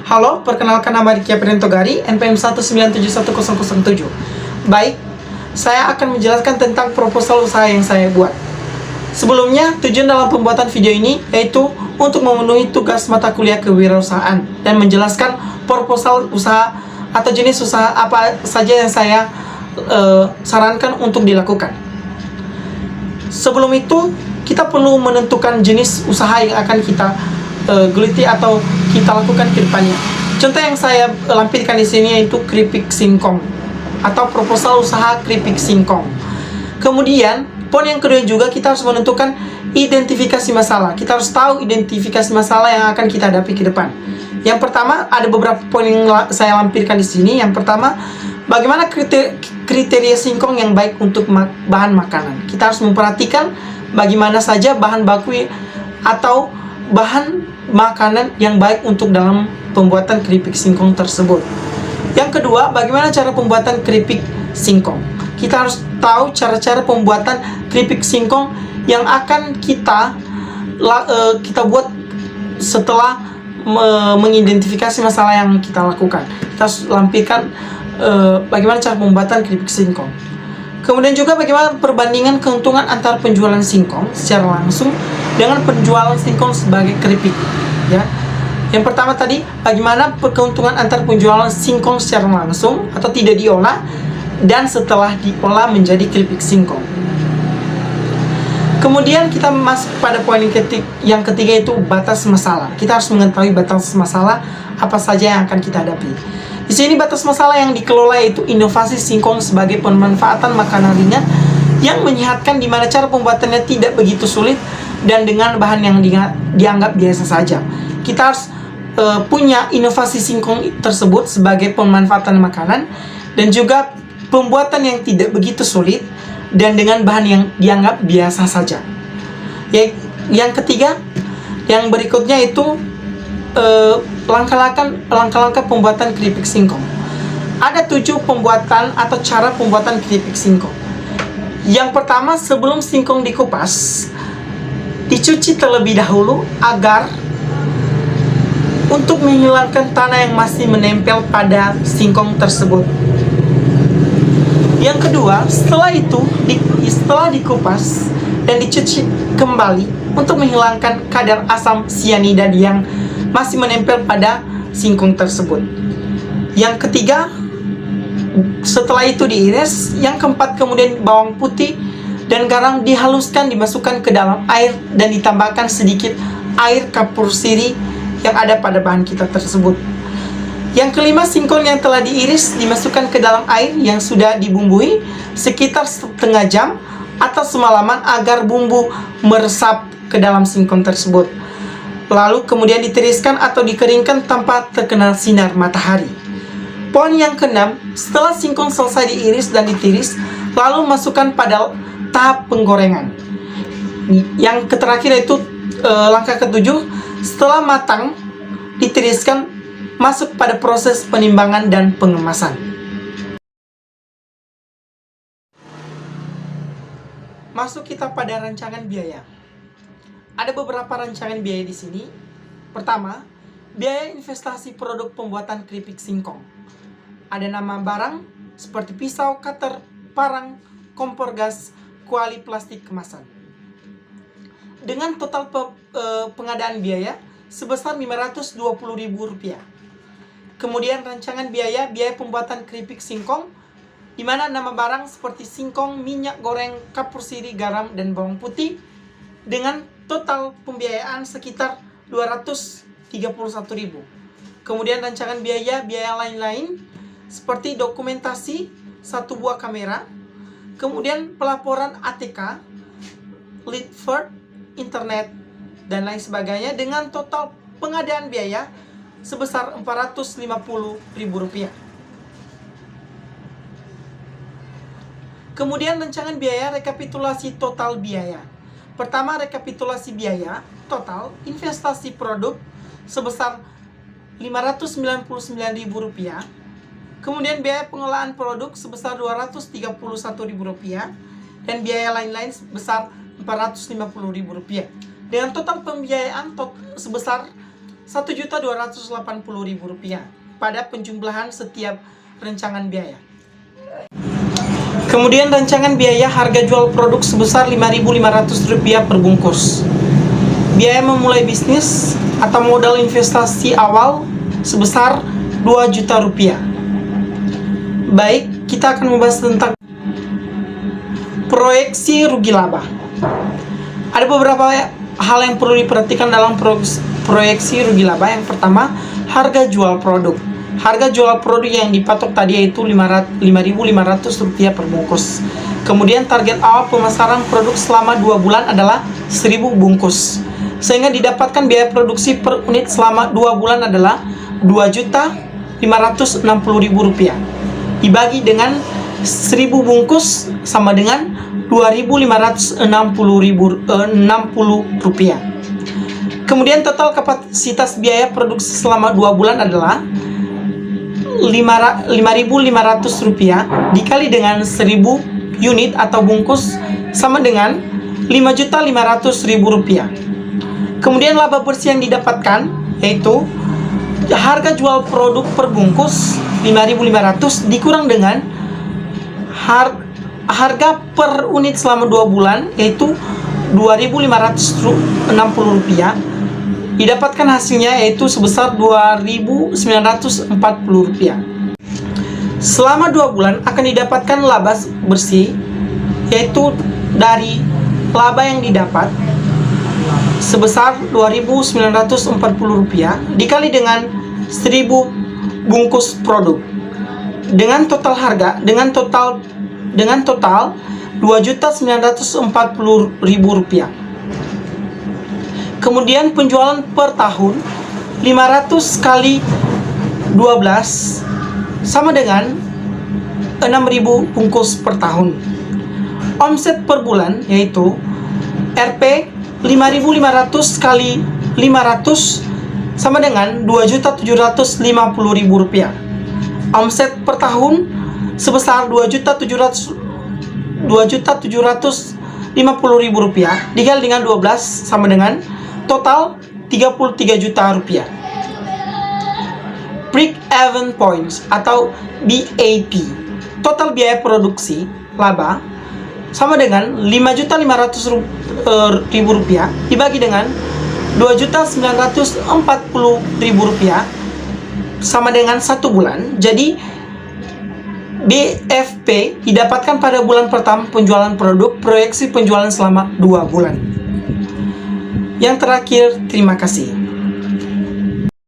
Halo, perkenalkan nama Ricky Apriyantogari, NPM 1971007. Baik, saya akan menjelaskan tentang proposal usaha yang saya buat. Sebelumnya, tujuan dalam pembuatan video ini yaitu untuk memenuhi tugas mata kuliah kewirausahaan dan menjelaskan proposal usaha atau jenis usaha apa saja yang saya sarankan untuk dilakukan. Sebelum itu, kita perlu menentukan jenis usaha yang akan kita geluti atau kita lakukan ke depannya. Contoh yang saya lampirkan di sini yaitu keripik singkong atau proposal usaha keripik singkong. Kemudian, poin yang kedua juga kita harus menentukan identifikasi masalah. Kita harus tahu identifikasi masalah yang akan kita hadapi ke depan. Yang pertama, ada beberapa poin yang saya lampirkan di sini. Yang pertama, bagaimana kriteria singkong yang baik untuk bahan makanan. Kita harus memperhatikan bagaimana saja bahan baku atau bahan makanan yang baik untuk dalam pembuatan keripik singkong tersebut. Yang kedua, bagaimana cara pembuatan keripik singkong. Kita harus tahu cara-cara pembuatan keripik singkong yang akan kita buat setelah mengidentifikasi masalah yang kita lakukan. Kita harus lampirkan bagaimana cara pembuatan keripik singkong. Kemudian juga bagaimana perbandingan keuntungan antara penjualan singkong secara langsung dengan penjualan singkong sebagai keripik, ya. Yang pertama tadi, bagaimana keuntungan antara penjualan singkong secara langsung atau tidak diolah dan setelah diolah menjadi keripik singkong. Kemudian kita masuk pada poin yang ketiga yaitu batas masalah. Kita harus mengetahui batas masalah apa saja yang akan kita hadapi. Di sini batas masalah yang dikelola yaitu inovasi singkong sebagai pemanfaatan makanan ringan yang menyehatkan, di mana cara pembuatannya tidak begitu sulit dan dengan bahan yang dianggap biasa saja. Kita harus punya inovasi singkong tersebut sebagai pemanfaatan makanan dan juga pembuatan yang tidak begitu sulit dan dengan bahan yang dianggap biasa saja. Yang ketiga, yang berikutnya itu langkah-langkah pembuatan keripik singkong. Ada 7 pembuatan atau cara pembuatan keripik singkong. Yang pertama, sebelum singkong dikupas, dicuci terlebih dahulu agar untuk menghilangkan tanah yang masih menempel pada singkong tersebut. Yang kedua, setelah dikupas dan dicuci kembali untuk menghilangkan kadar asam sianida yang masih menempel pada singkong tersebut. Yang ketiga, setelah itu diiris. Yang keempat, kemudian bawang putih dan garam dihaluskan, dimasukkan ke dalam air dan ditambahkan sedikit air kapur sirih yang ada pada bahan kita tersebut. Yang kelima, singkong yang telah diiris dimasukkan ke dalam air yang sudah dibumbui sekitar setengah jam atau semalaman agar bumbu meresap ke dalam singkong tersebut. Lalu kemudian ditiriskan atau dikeringkan tanpa terkena sinar matahari. Poin yang keenam, setelah singkong selesai diiris dan ditiris, lalu masukkan pada tahap penggorengan. Yang terakhir itu langkah ketujuh, setelah matang ditiriskan, masuk pada proses penimbangan dan pengemasan. Masuk kita pada rancangan biaya. Ada beberapa rancangan biaya di sini. Pertama, biaya investasi produk pembuatan keripik singkong. Ada nama barang seperti pisau, cutter, parang, kompor gas, kuali plastik kemasan. Dengan total pengadaan biaya sebesar Rp520.000. Kemudian rancangan biaya pembuatan keripik singkong, di mana nama barang seperti singkong, minyak goreng, kapur sirih, garam, dan bawang putih, dengan total pembiayaan sekitar Rp231.000. Kemudian rancangan biaya lain-lain seperti dokumentasi 1 buah kamera, kemudian pelaporan ATK, Leadford, internet, dan lain sebagainya, dengan total pengadaan biaya sebesar Rp450.000. Kemudian rancangan biaya rekapitulasi total biaya. Pertama, rekapitulasi biaya total investasi produk sebesar Rp599.000. Kemudian biaya pengelolaan produk sebesar Rp231.000 dan biaya lain-lain sebesar Rp450.000. Dengan total pembiayaan sebesar Rp1.280.000 pada penjumlahan setiap rencangan biaya. Kemudian rancangan biaya harga jual produk sebesar Rp5.500 per bungkus. Biaya memulai bisnis atau modal investasi awal sebesar Rp2 juta. Baik, kita akan membahas tentang proyeksi rugi laba. Ada beberapa hal yang perlu diperhatikan dalam proyeksi rugi laba. Yang pertama, harga jual produk. Harga jual produk yang dipatok tadi yaitu Rp5.500 per bungkus. Kemudian target awal pemasaran produk selama 2 bulan adalah 1.000 bungkus. Sehingga didapatkan biaya produksi per unit selama 2 bulan adalah Rp2.560.000. Dibagi dengan 1.000 bungkus sama dengan Rp2.560. Kemudian total kapasitas biaya produksi selama 2 bulan adalah Rp5.500 dikali dengan 1.000 unit atau bungkus sama dengan Rp5.500.000. Kemudian laba bersih yang didapatkan yaitu harga jual produk per bungkus Rp5.500 dikurang dengan harga per unit selama 2 bulan yaitu Rp2.560. Didapatkan hasilnya yaitu sebesar Rp2.940. Selama 2 bulan akan didapatkan laba bersih yaitu dari laba yang didapat sebesar Rp2.940 dikali dengan 1.000 bungkus produk dengan total harga Rp2.940.000. Kemudian penjualan per tahun 500 kali 12 sama dengan 6.000 bungkus per tahun. Omset per bulan yaitu Rp 5.500 kali 500 sama dengan Rp2.750.000. Omset per tahun sebesar Rp2.750.000 dikali dengan 12 sama dengan total Rp33 juta. Break-even points atau BAP, total biaya produksi laba sama dengan Rp5.500.000 dibagi dengan Rp2.940.000 sama dengan 1 bulan. Jadi BFP didapatkan pada bulan pertama penjualan produk, proyeksi penjualan selama 2 bulan. Yang terakhir, terima kasih.